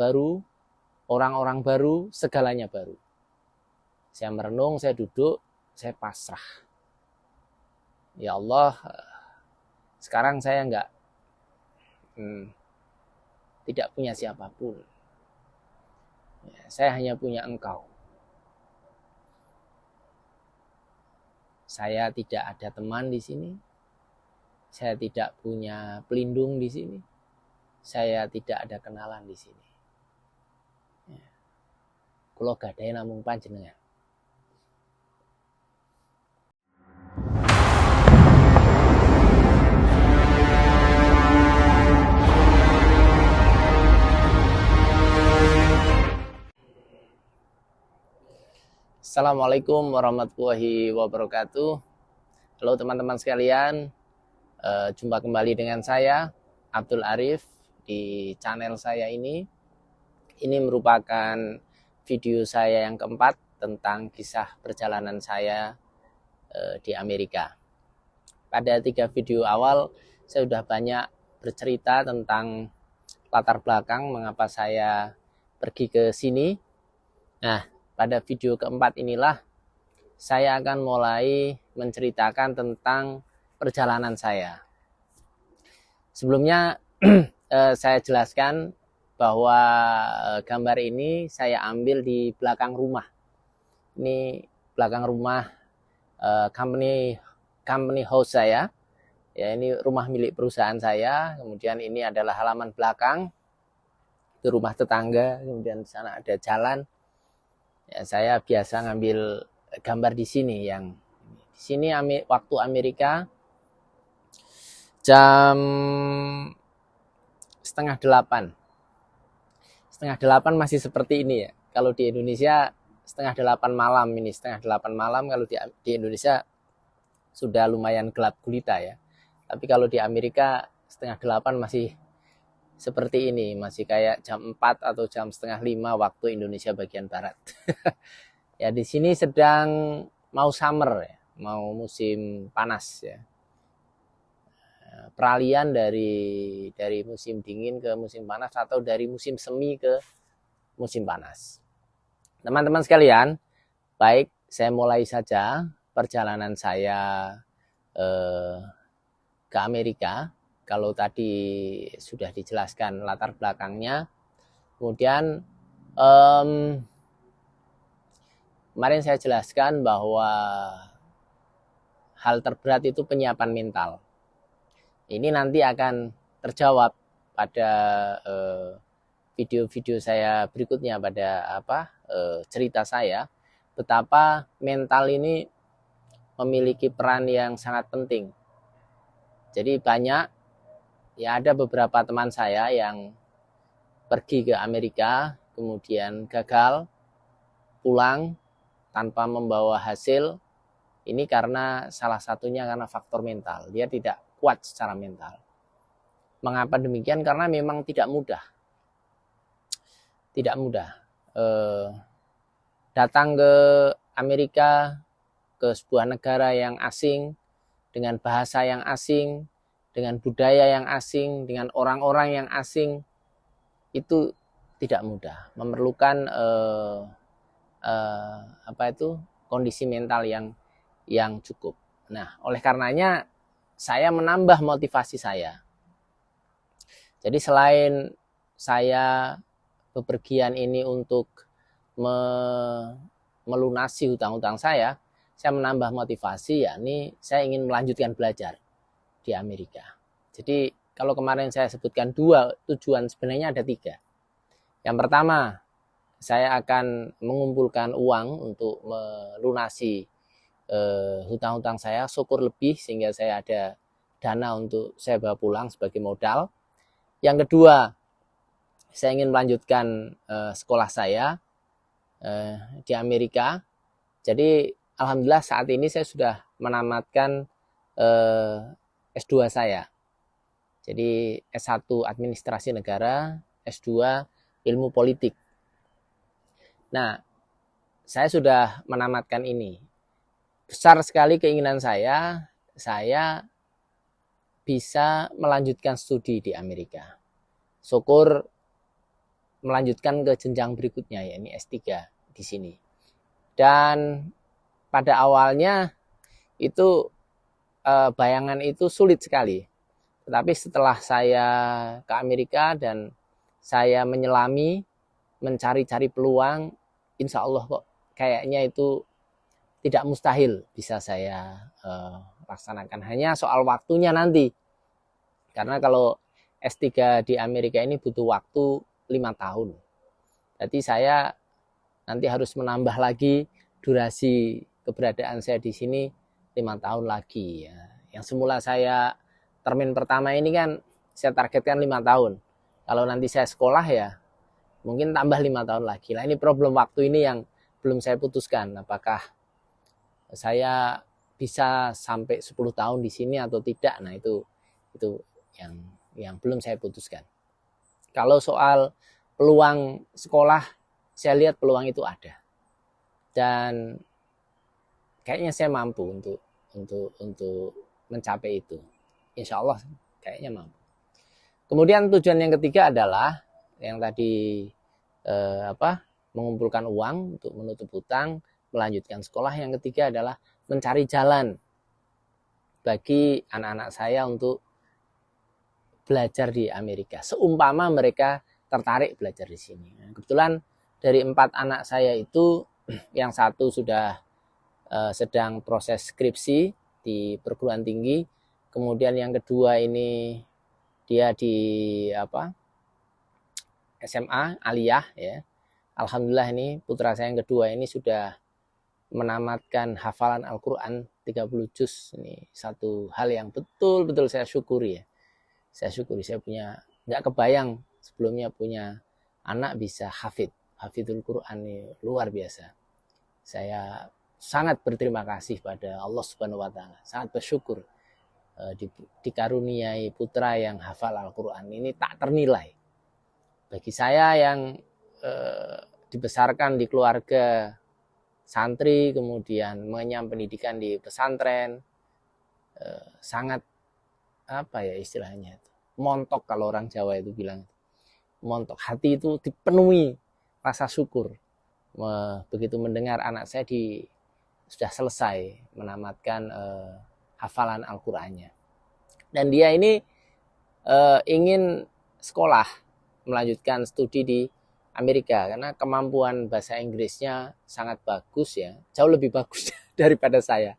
baru, orang-orang baru, segalanya baru. Saya merenung, saya duduk, saya pasrah. Ya Allah, sekarang saya tidak punya siapapun. Ya, saya hanya punya Engkau. Saya tidak ada teman di sini. Saya tidak punya pelindung di sini. Saya tidak ada kenalan di sini. Ya. Kula gadhahi namung panjenengan. Assalamualaikum warahmatullahi wabarakatuh. Halo teman-teman sekalian, jumpa kembali dengan saya Abdul Arif di channel saya ini. Ini merupakan video saya yang keempat tentang kisah perjalanan saya di Amerika. Pada 3 video awal saya sudah banyak bercerita tentang latar belakang mengapa saya pergi ke sini. Nah, pada video keempat inilah saya akan mulai menceritakan tentang perjalanan saya. Sebelumnya saya jelaskan bahwa gambar ini saya ambil di belakang rumah. Ini belakang rumah company house saya. Ya, ini rumah milik perusahaan saya. Kemudian ini adalah halaman belakang. Itu rumah tetangga. Kemudian di sana ada jalan. Ya, saya biasa ngambil gambar di sini. Yang di sini waktu Amerika jam 7:30. 7:30 masih seperti ini ya. Kalau di Indonesia 7:30 malam ini, 7:30 malam. Kalau di Indonesia sudah lumayan gelap gulita ya. Tapi kalau di Amerika 7:30 masih seperti ini, masih kayak jam 4 atau jam 4:30 waktu Indonesia bagian barat. Ya, di sini sedang mau summer ya, mau musim panas ya. Peralihan dari musim dingin ke musim panas atau dari musim semi ke musim panas. Teman-teman sekalian, baik, saya mulai saja perjalanan saya ke Amerika. Kalau tadi sudah dijelaskan latar belakangnya, kemudian kemarin saya jelaskan bahwa hal terberat itu penyiapan mental. Ini nanti akan terjawab pada video-video saya berikutnya, pada cerita saya, betapa mental ini memiliki peran yang sangat penting. Jadi ada beberapa teman saya yang pergi ke Amerika, kemudian gagal, pulang tanpa membawa hasil. Ini karena salah satunya karena faktor mental. Dia tidak kuat secara mental. Mengapa demikian? Karena memang tidak mudah. Tidak mudah. Datang ke Amerika, ke sebuah negara yang asing, dengan bahasa yang asing, dengan budaya yang asing, dengan orang-orang yang asing, itu tidak mudah. Memerlukan kondisi mental yang cukup. Nah, oleh karenanya saya menambah motivasi saya. Jadi selain saya bepergian ini untuk melunasi hutang-hutang saya menambah motivasi, yakni saya ingin melanjutkan belajar di Amerika. Jadi kalau kemarin saya sebutkan 2 tujuan, sebenarnya ada 3. Yang pertama, saya akan mengumpulkan uang untuk melunasi hutang-hutang saya, syukur lebih sehingga saya ada dana untuk saya bawa pulang sebagai modal. Yang kedua, saya ingin melanjutkan sekolah saya di Amerika. Jadi alhamdulillah saat ini saya sudah menamatkan S2 saya. Jadi S1 Administrasi Negara, S2 Ilmu Politik. Nah, saya sudah menamatkan ini. Besar sekali keinginan saya bisa melanjutkan studi di Amerika. Syukur melanjutkan ke jenjang berikutnya, yakni S3 di sini. Dan pada awalnya itu bayangan itu sulit sekali. Tetapi setelah saya ke Amerika dan saya menyelami, mencari-cari peluang, insya Allah kok kayaknya itu tidak mustahil bisa saya laksanakan. Hanya soal waktunya nanti. Karena kalau S3 di Amerika ini butuh waktu 5 tahun. Jadi saya nanti harus menambah lagi durasi keberadaan saya di sini 5 tahun lagi. Ya. Yang semula saya termin pertama ini kan saya targetkan 5 tahun. Kalau nanti saya sekolah ya mungkin tambah 5 tahun lagi. Nah ini problem waktu ini yang belum saya putuskan. Apakah saya bisa sampai 10 tahun di sini atau tidak? Nah itu yang belum saya putuskan. Kalau soal peluang sekolah, saya lihat peluang itu ada. Dan kayaknya saya mampu untuk mencapai itu. Insya Allah kayaknya mampu. Kemudian tujuan yang ketiga adalah yang tadi mengumpulkan uang untuk menutup hutang, melanjutkan sekolah. Yang ketiga adalah mencari jalan bagi anak-anak saya untuk belajar di Amerika. Seumpama mereka tertarik belajar di sini. Nah, kebetulan dari 4 anak saya itu yang satu sudah sedang proses skripsi di perguruan tinggi. Kemudian yang kedua ini dia di SMA aliyah ya. Alhamdulillah ini putra saya yang kedua ini sudah menamatkan hafalan Al-Quran 30 juz. Ini satu hal yang betul-betul saya syukuri ya. Saya syukuri, saya nggak kebayang sebelumnya punya anak bisa hafidul Quran ini luar biasa. Saya sangat berterima kasih pada Allah Subhanahu wa taala. Sangat bersyukur dikaruniai putra yang hafal Al-Quran ini tak ternilai. Bagi saya yang dibesarkan di keluarga santri, kemudian mengenyam pendidikan di pesantren, sangat istilahnya itu montok, kalau orang Jawa itu bilang montok, hati itu dipenuhi rasa syukur begitu mendengar anak saya sudah selesai menamatkan hafalan Al-Qur'annya, dan dia ini ingin sekolah melanjutkan studi di Amerika karena kemampuan bahasa Inggrisnya sangat bagus ya, jauh lebih bagus daripada saya.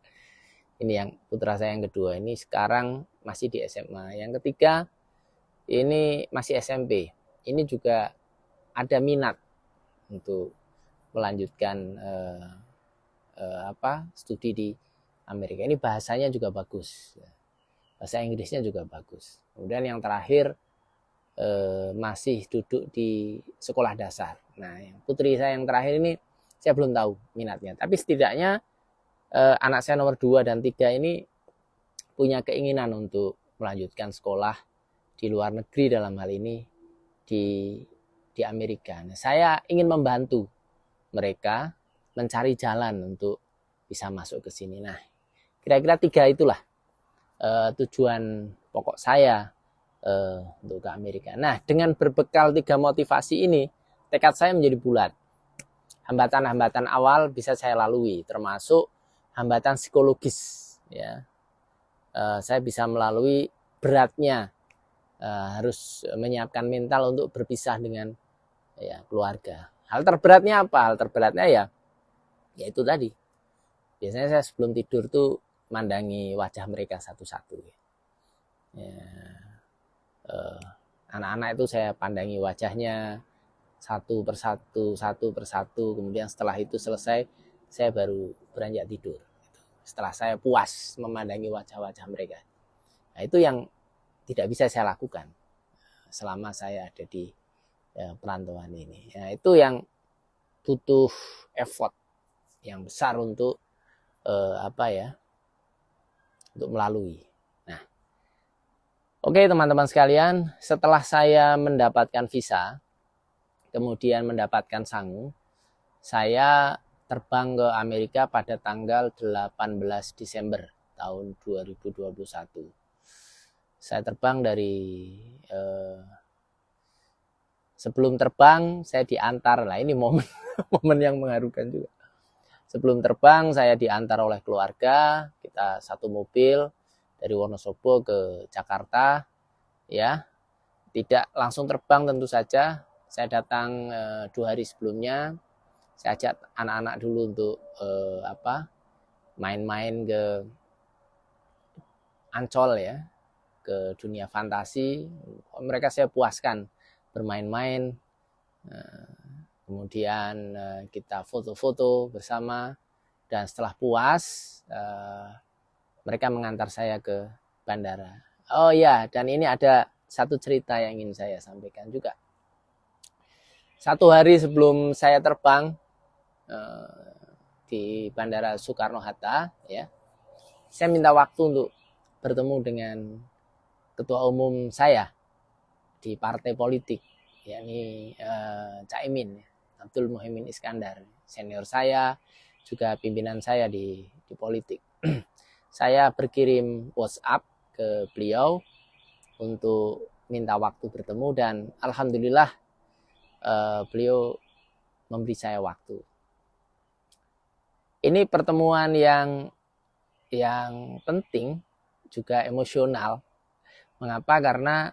Ini yang putra saya yang kedua ini sekarang masih di SMA. Yang ketiga ini masih SMP. Ini juga ada minat untuk melanjutkan studi di Amerika. Ini bahasanya juga bagus. Bahasa Inggrisnya juga bagus. Kemudian yang terakhir masih duduk di sekolah dasar. Nah, yang putri saya yang terakhir ini saya belum tahu minatnya. Tapi setidaknya anak saya nomor 2 dan 3 ini punya keinginan untuk melanjutkan sekolah di luar negeri, dalam hal ini di Amerika. Nah, saya ingin membantu mereka mencari jalan untuk bisa masuk ke sini. Nah, kira-kira 3 itulah tujuan pokok saya untuk ke Amerika. Nah, dengan berbekal 3 motivasi ini, tekad saya menjadi bulat. Hambatan-hambatan awal bisa saya lalui, termasuk hambatan psikologis ya. Saya bisa melalui beratnya harus menyiapkan mental untuk berpisah dengan keluarga. Hal terberatnya apa? Hal terberatnya ya itu tadi. Biasanya saya sebelum tidur tuh mandangi wajah mereka satu-satu. Anak-anak itu saya pandangi wajahnya satu persatu. Kemudian setelah itu selesai, saya baru beranjak tidur. Setelah saya puas memandangi wajah-wajah mereka. Nah, itu yang tidak bisa saya lakukan selama saya ada di perantauan ini. Nah, itu yang butuh effort yang besar untuk untuk melalui. Nah, oke teman-teman sekalian, setelah saya mendapatkan visa, kemudian mendapatkan sangu, saya terbang ke Amerika pada tanggal 18 Desember tahun 2021. Saya terbang dari Sebelum terbang saya diantar, lah ini momen momen yang mengharukan juga. Sebelum terbang saya diantar oleh keluarga, kita satu mobil dari Wonosobo ke Jakarta, ya. Tidak langsung terbang tentu saja. Saya datang 2 hari sebelumnya. Saya ajak anak-anak dulu untuk main-main ke Ancol, ya, ke dunia fantasi. Mereka saya puaskan bermain-main. Kemudian kita foto-foto bersama, dan setelah puas mereka mengantar saya ke bandara. Oh ya, dan ini ada satu cerita yang ingin saya sampaikan juga. 1 hari sebelum saya terbang di Bandara Soekarno-Hatta, ya, saya minta waktu untuk bertemu dengan ketua umum saya di partai politik, yakni Caimin, Abdul Muhaimin Iskandar, senior saya, juga pimpinan saya di politik. Saya berkirim WhatsApp ke beliau untuk minta waktu bertemu, dan alhamdulillah beliau memberi saya waktu. Ini pertemuan yang penting, juga emosional. Mengapa? Karena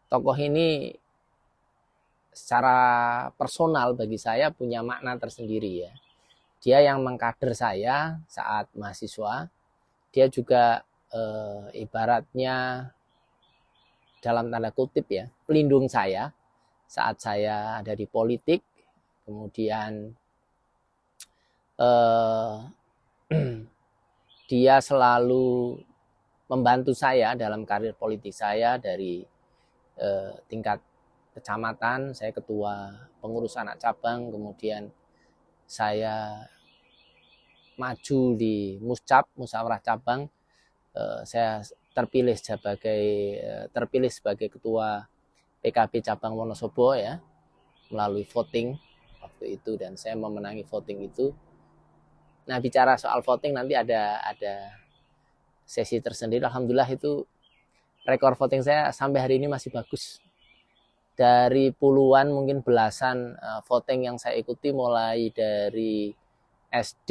tokoh ini secara personal bagi saya punya makna tersendiri, ya. Dia yang mengkader saya saat mahasiswa. Dia juga ibaratnya dalam tanda kutip, ya, pelindung saya saat saya ada di politik. Kemudian dia selalu membantu saya dalam karir politik saya dari tingkat kecamatan. Saya ketua pengurus anak cabang, kemudian saya maju di Muscap, musyawarah cabang. Saya terpilih sebagai ketua PKB cabang Wonosobo, ya, melalui voting waktu itu, dan saya memenangi voting itu. Nah, bicara soal voting nanti ada sesi tersendiri. Alhamdulillah itu rekor voting saya sampai hari ini masih bagus. Dari puluhan, mungkin belasan voting yang saya ikuti, mulai dari SD,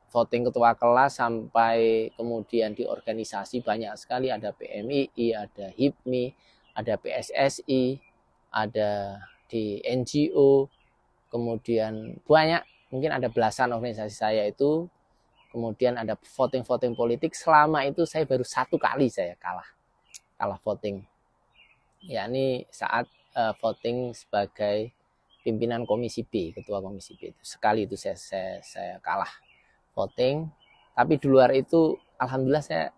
voting ketua kelas, sampai kemudian di organisasi banyak sekali. Ada PMII, ada HIPMI, ada PSSI, ada di NGO, kemudian banyak, mungkin ada belasan organisasi saya itu. Kemudian ada voting politik. Selama itu saya baru 1 kali saya kalah voting, yakni saat voting sebagai pimpinan Komisi B, ketua Komisi B. Sekali itu saya kalah voting. Tapi di luar itu alhamdulillah saya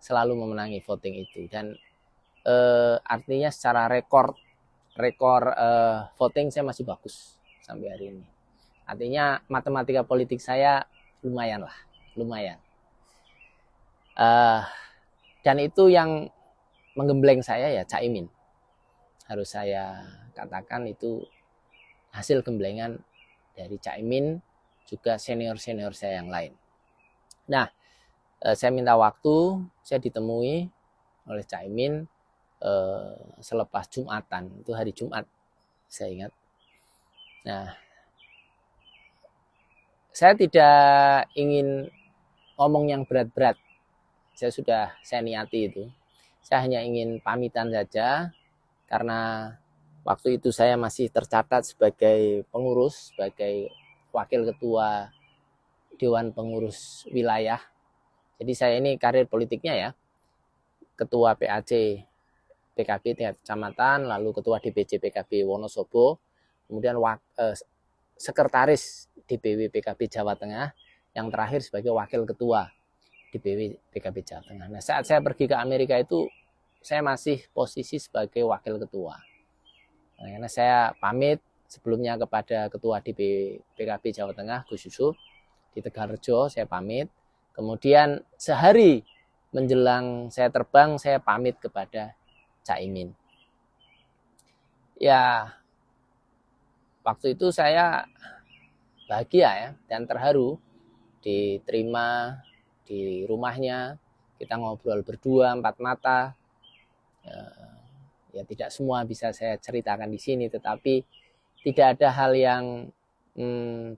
selalu memenangi voting itu. Dan artinya secara rekor voting saya masih bagus sampai hari ini. Artinya matematika politik saya lumayan. Dan itu yang menggembleng saya, ya, Caimin. Harus saya katakan itu hasil gemblengan dari Caimin, juga senior-senior saya yang lain. Nah, saya minta waktu, saya ditemui oleh Caimin selepas Jumatan, itu hari Jumat, saya ingat. Nah, saya tidak ingin ngomong yang berat-berat. Saya niati itu. Saya hanya ingin pamitan saja, karena waktu itu saya masih tercatat sebagai pengurus, sebagai wakil ketua Dewan Pengurus Wilayah. Jadi saya ini karir politiknya, ya, ketua PAC PKB tingkat kecamatan, lalu ketua DPC PKB Wonosobo, kemudian sekretaris DPW PKB Jawa Tengah, yang terakhir sebagai wakil ketua DPW PKB Jawa Tengah. Nah, saat saya pergi ke Amerika itu saya masih posisi sebagai wakil ketua. Nah, karena saya pamit sebelumnya kepada ketua DPW PKB Jawa Tengah, Gus Yusuf, di Tegalrejo, saya pamit. Kemudian sehari menjelang saya terbang, saya pamit kepada Caimin. Ya, waktu itu saya bahagia, ya, dan terharu diterima di rumahnya. Kita ngobrol berdua 4 mata. ya tidak semua bisa saya ceritakan di sini, tetapi tidak ada hal yang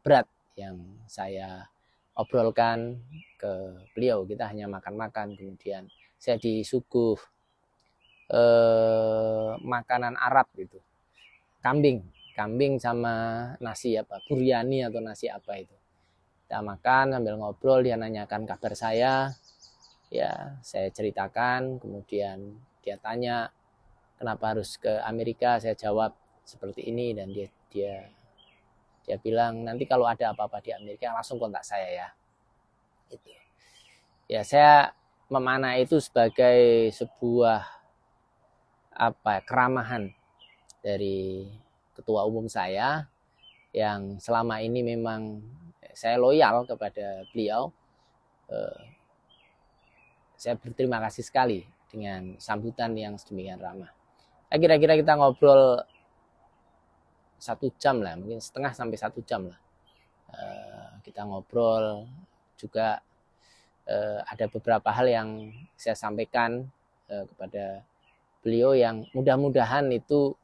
berat yang saya obrolkan ke beliau. Kita hanya makan-makan, kemudian saya disuguh makanan Arab gitu, kambing sama nasi apa, buryani atau nasi apa itu. Kita makan sambil ngobrol, dia nanyakan kabar saya, ya saya ceritakan, kemudian dia tanya kenapa harus ke Amerika, saya jawab seperti ini, dan dia bilang nanti kalau ada apa-apa di Amerika langsung kontak saya ya. Itu. Ya saya memaknai itu sebagai sebuah keramahan dari ketua umum saya yang selama ini memang saya loyal kepada beliau. Saya berterima kasih sekali dengan sambutan yang sedemikian ramah. Kira-kira kita ngobrol 1 jam lah, mungkin setengah sampai 1 jam lah. Kita ngobrol juga, ada beberapa hal yang saya sampaikan kepada beliau yang mudah-mudahan itu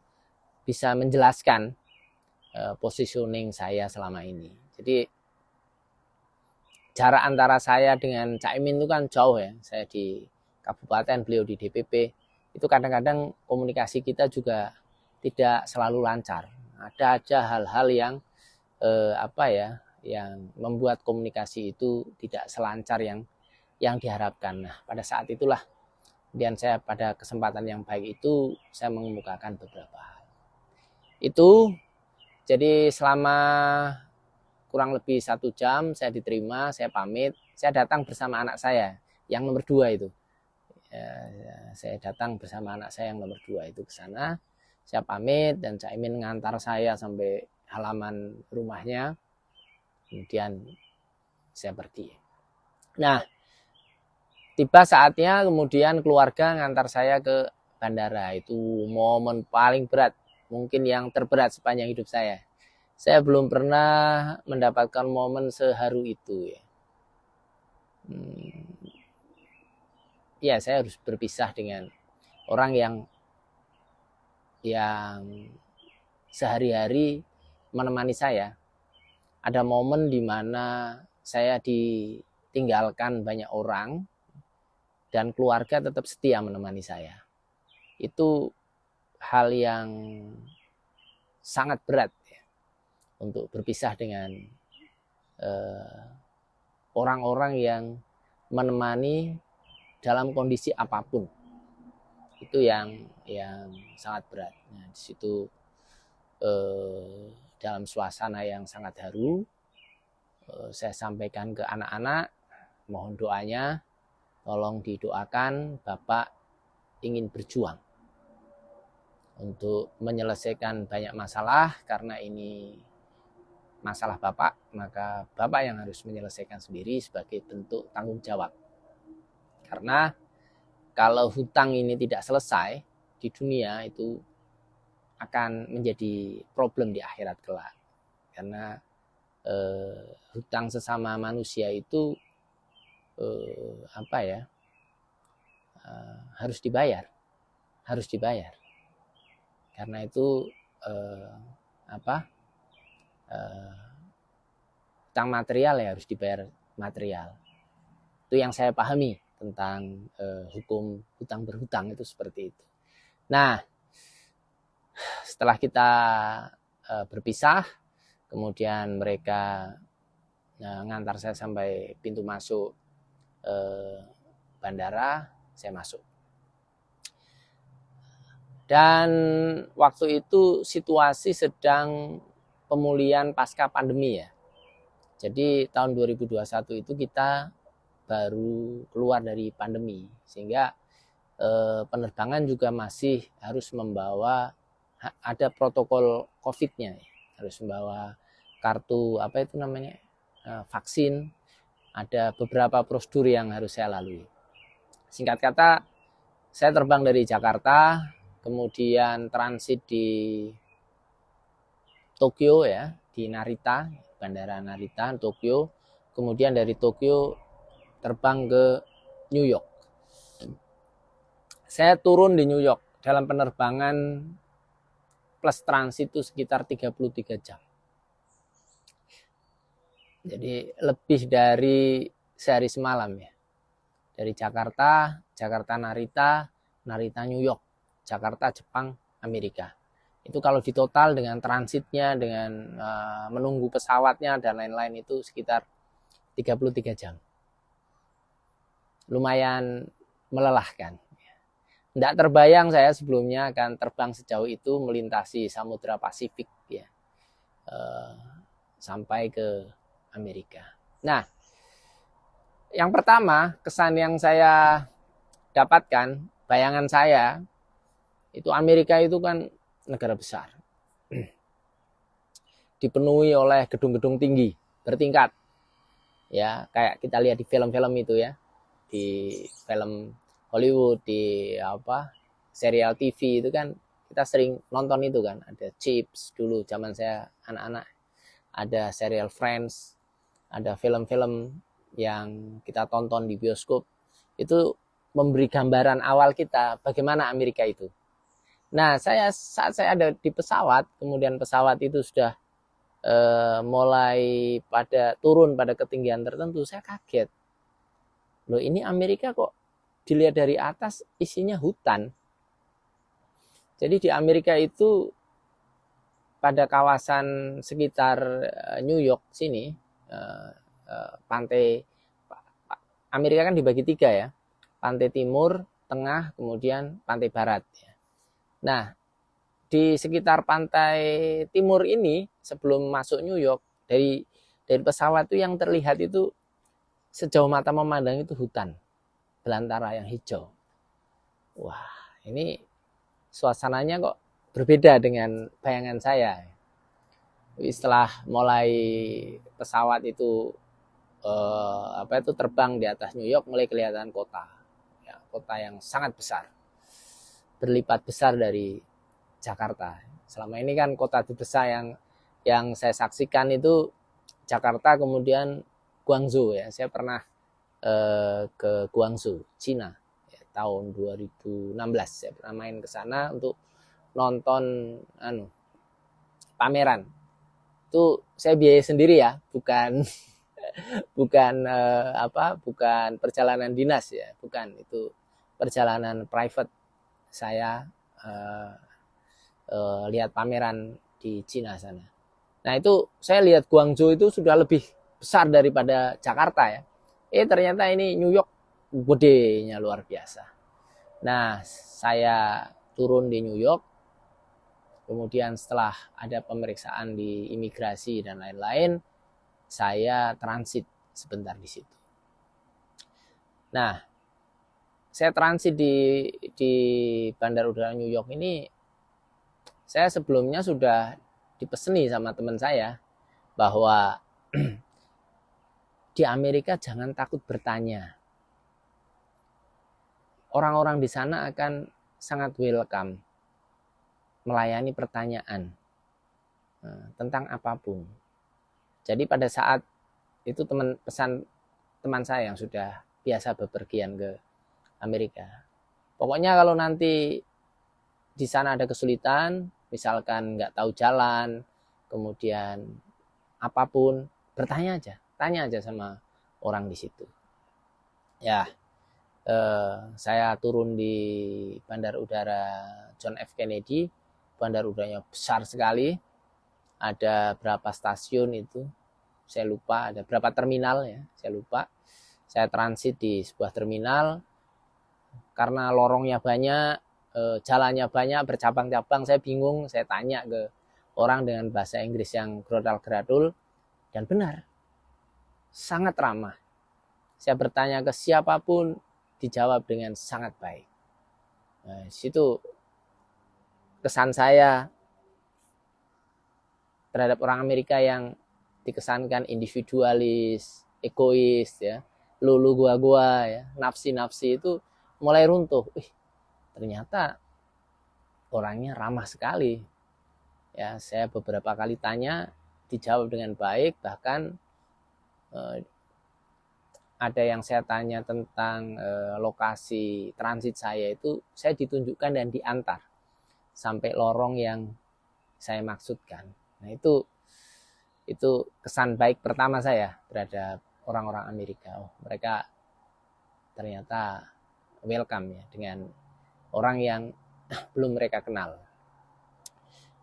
bisa menjelaskan positioning saya selama ini. Jadi jarak antara saya dengan Cak Imin itu kan jauh ya. Saya di kabupaten, beliau di DPP. Itu kadang-kadang komunikasi kita juga tidak selalu lancar. Ada aja hal-hal yang yang membuat komunikasi itu tidak selancar yang diharapkan. Nah, pada saat itulah kemudian saya pada kesempatan yang baik itu saya mengemukakan beberapa hal. Itu jadi selama kurang lebih 1 jam saya diterima, saya pamit, saya datang bersama anak saya yang nomor 2 itu. Saya datang bersama anak saya yang nomor 2 itu ke sana. Saya pamit dan Cak Imin ngantar saya sampai halaman rumahnya. Kemudian saya pergi. Nah, tiba saatnya kemudian keluarga ngantar saya ke bandara. Itu momen paling berat, mungkin yang terberat sepanjang hidup saya. Saya belum pernah mendapatkan momen seharu itu ya. Ya, saya harus berpisah dengan orang yang sehari-hari menemani saya. Ada momen di mana saya ditinggalkan banyak orang dan keluarga tetap setia menemani saya. Itu hal yang sangat berat ya, untuk berpisah dengan orang-orang yang menemani dalam kondisi apapun. Itu yang sangat berat. Nah, di situ dalam suasana yang sangat haru, saya sampaikan ke anak-anak, mohon doanya, tolong didoakan, Bapak ingin berjuang untuk menyelesaikan banyak masalah, karena ini masalah Bapak, maka Bapak yang harus menyelesaikan sendiri sebagai bentuk tanggung jawab. Karena kalau hutang ini tidak selesai di dunia, itu akan menjadi problem di akhirat kelak. Karena hutang sesama manusia itu harus dibayar. Karena itu hutang material ya harus dibayar material. Itu yang saya pahami tentang hukum hutang berhutang itu seperti itu. Nah, setelah kita berpisah, kemudian mereka ngantar saya sampai pintu masuk bandara, saya masuk. Dan waktu itu situasi sedang pemulihan pasca pandemi ya. Jadi tahun 2021 itu kita baru keluar dari pandemi, sehingga penerbangan juga masih harus membawa, ada protokol COVID-nya, harus membawa kartu vaksin, ada beberapa prosedur yang harus saya lalui. Singkat kata, saya terbang dari Jakarta, kemudian transit di Tokyo ya, di Narita, Bandara Narita, Tokyo. Kemudian dari Tokyo terbang ke New York. Saya turun di New York dalam penerbangan plus transit itu sekitar 33 jam. Jadi lebih dari sehari semalam ya. Dari Jakarta, Jakarta Narita, Narita New York, Jakarta Jepang, Amerika. Itu kalau di total dengan transitnya, dengan menunggu pesawatnya dan lain-lain itu sekitar 33 jam. Lumayan melelahkan. Tidak terbayang saya sebelumnya akan terbang sejauh itu melintasi Samudra Pasifik ya, sampai ke Amerika. Nah, yang pertama kesan yang saya dapatkan, bayangan saya itu Amerika itu kan negara besar, dipenuhi oleh gedung-gedung tinggi bertingkat, ya kayak kita lihat di film-film itu ya, di film Hollywood, di serial TV itu kan kita sering nonton itu kan, ada Chips dulu zaman saya anak-anak, ada serial Friends, ada film-film yang kita tonton di bioskop, itu memberi gambaran awal kita bagaimana Amerika itu. Nah, saat saya ada di pesawat, kemudian pesawat itu sudah mulai turun pada ketinggian tertentu, saya kaget. Loh, ini Amerika kok dilihat dari atas isinya hutan. Jadi di Amerika itu pada kawasan sekitar New York sini, pantai Amerika kan dibagi 3 ya, pantai timur, tengah, kemudian pantai barat. Nah, di sekitar pantai timur ini sebelum masuk New York, dari pesawat itu yang terlihat itu sejauh mata memandang itu hutan belantara yang hijau. Wah, ini suasananya kok berbeda dengan bayangan saya. Setelah mulai pesawat itu terbang di atas New York, mulai kelihatan kota, ya, kota yang sangat besar, berlipat besar dari Jakarta. Selama ini kan kota terbesar yang saya saksikan itu Jakarta, kemudian Guangzhou ya. Saya pernah ke Guangzhou, Cina, ya, tahun 2016 saya pernah main ke sana untuk nonton pameran. Itu saya biaya sendiri ya, bukan bukan perjalanan dinas ya, bukan, itu perjalanan private. Saya lihat pameran di Cina sana. Nah, itu saya lihat Guangzhou itu sudah lebih besar daripada Jakarta ya. Ternyata ini New York gedenya luar biasa. Nah, saya turun di New York, kemudian setelah ada pemeriksaan di imigrasi dan lain-lain, saya transit sebentar di situ. Nah, saya transit di Bandar Udara New York ini, saya sebelumnya sudah dipeseni sama teman saya bahwa di Amerika jangan takut bertanya. Orang-orang di sana akan sangat welcome, melayani pertanyaan tentang apapun. Jadi pada saat itu pesan teman saya yang sudah biasa bepergian ke Amerika, pokoknya kalau nanti di sana ada kesulitan, misalkan nggak tahu jalan, kemudian apapun, bertanya aja, tanya aja sama orang di situ. Ya, saya turun di Bandar Udara John F. Kennedy. Bandar udaranya besar sekali, ada berapa stasiun itu saya lupa, ada berapa terminal ya saya lupa. Saya transit di sebuah terminal, karena lorongnya banyak, jalannya banyak, bercabang-cabang, saya bingung. Saya tanya ke orang dengan bahasa Inggris yang gerodal-geradul, dan benar, sangat ramah. Saya bertanya ke siapapun, dijawab dengan sangat baik. Nah, situ kesan saya terhadap orang Amerika yang dikesankan individualis, egois ya, lu gua ya, nafsi itu mulai runtuh. Ternyata orangnya ramah sekali. Ya, saya beberapa kali tanya, dijawab dengan baik, bahkan ada yang saya tanya tentang lokasi transit saya, itu saya ditunjukkan dan diantar sampai lorong yang saya maksudkan. Nah, itu kesan baik pertama saya terhadap orang-orang Amerika. Oh, mereka ternyata welcome ya dengan orang yang belum mereka kenal.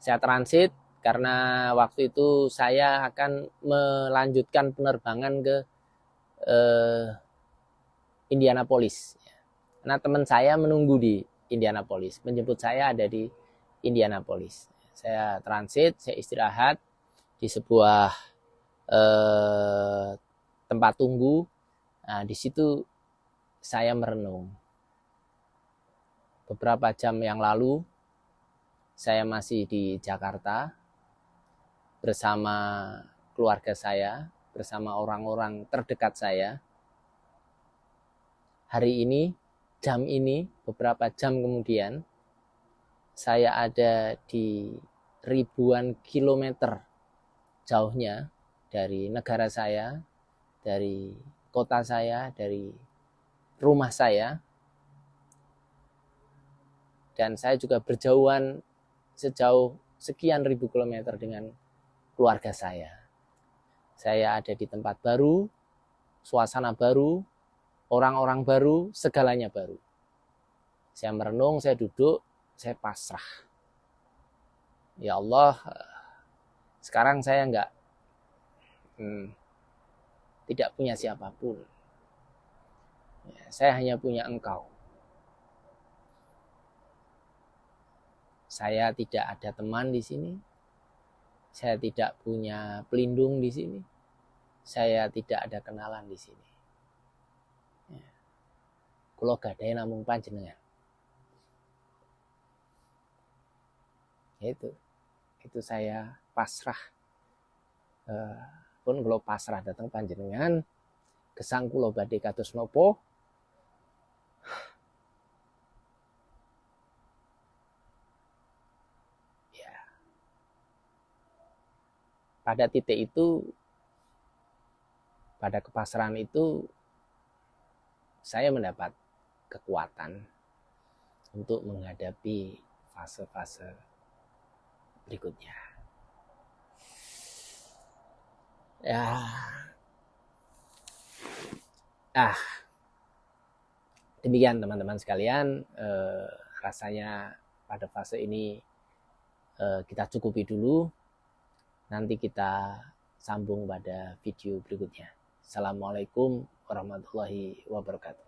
Saya transit karena waktu itu saya akan melanjutkan penerbangan ke Indianapolis. Karena teman saya menunggu di Indianapolis, menjemput saya ada di Indianapolis. Saya transit, saya istirahat di sebuah tempat tunggu. Nah, di situ saya merenung. Beberapa jam yang lalu saya masih di Jakarta bersama keluarga saya, bersama orang-orang terdekat saya. Hari ini, jam ini, beberapa jam kemudian, saya ada di ribuan kilometer jauhnya dari negara saya, dari kota saya, dari rumah saya. Dan saya juga berjauhan sejauh sekian ribu kilometer dengan keluarga saya. Saya ada di tempat baru, suasana baru, orang-orang baru, segalanya baru. Saya merenung, saya duduk, saya pasrah. Ya Allah, sekarang saya tidak punya siapapun. Saya hanya punya Engkau. Saya tidak ada teman di sini. Saya tidak punya pelindung di sini. Saya tidak ada kenalan di sini. Kula gadhahi namung panjenengan. Itu saya pasrah. Pun kula pasrah datang panjenengan, gesang kula badhe kados napa? Pada titik itu, pada kepasrahan itu, saya mendapat kekuatan untuk menghadapi fase-fase berikutnya. Demikian teman-teman sekalian, rasanya pada fase ini kita cukupi dulu. Nanti kita sambung pada video berikutnya. Assalamualaikum warahmatullahi wabarakatuh.